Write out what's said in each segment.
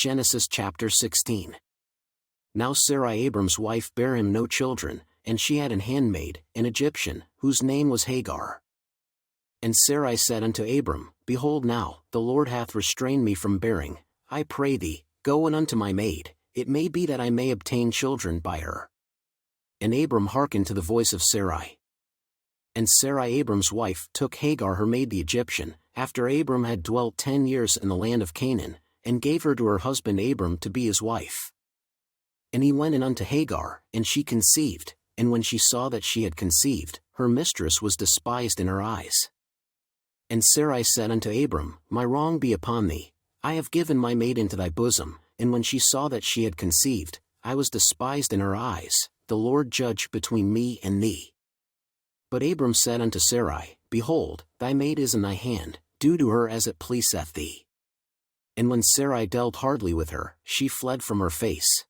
Genesis chapter 16. Now Sarai Abram's wife bare him no children, and she had an handmaid, an Egyptian, whose name was Hagar. And Sarai said unto Abram, Behold now, the Lord hath restrained me from bearing. I pray thee, go in unto my maid, it may be that I may obtain children by her. And Abram hearkened to the voice of Sarai. And Sarai Abram's wife took Hagar her maid the Egyptian, after Abram had dwelt 10 years in the land of Canaan, and gave her to her husband Abram to be his wife. And he went in unto Hagar, and she conceived, and when she saw that she had conceived, her mistress was despised in her eyes. And Sarai said unto Abram, My wrong be upon thee, I have given my maid into thy bosom, and when she saw that she had conceived, I was despised in her eyes, the Lord judge between me and thee. But Abram said unto Sarai, Behold, thy maid is in thy hand, do to her as it pleaseth thee. And when Sarai dealt hardly with her, she fled from her face.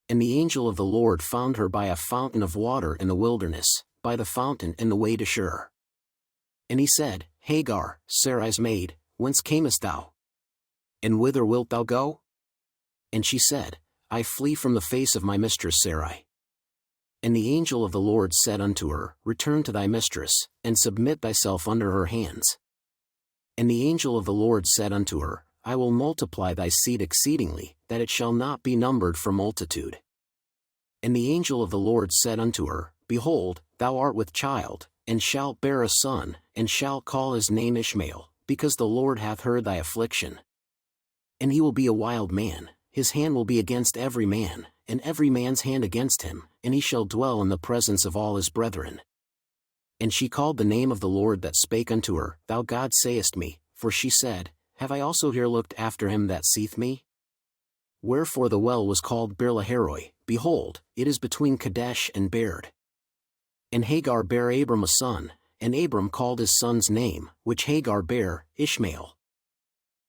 And the angel of the Lord found her by a fountain of water in the wilderness, by the fountain in the way to Shur. And he said, Hagar, Sarai's maid, whence camest thou? And whither wilt thou go? And she said, I flee from the face of my mistress Sarai. And the angel of the Lord said unto her, Return to thy mistress, and submit thyself under her hands. And the angel of the Lord said unto her, I will multiply thy seed exceedingly, that it shall not be numbered for multitude. And the angel of the Lord said unto her, Behold, thou art with child, and shalt bear a son, and shalt call his name Ishmael, because the Lord hath heard thy affliction. And he will be a wild man, his hand will be against every man, and every man's hand against him, and he shall dwell in the presence of all his brethren. And she called the name of the Lord that spake unto her, Thou God sayest me, for she said, Have I also here looked after him that seeth me? Wherefore the well was called Beer-lahai-roi, behold, it is between Kadesh and Bered. And Hagar bare Abram a son, and Abram called his son's name, which Hagar bare, Ishmael.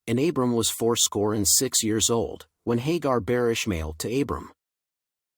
And Abram was 86 years old, when Hagar bare Ishmael to Abram.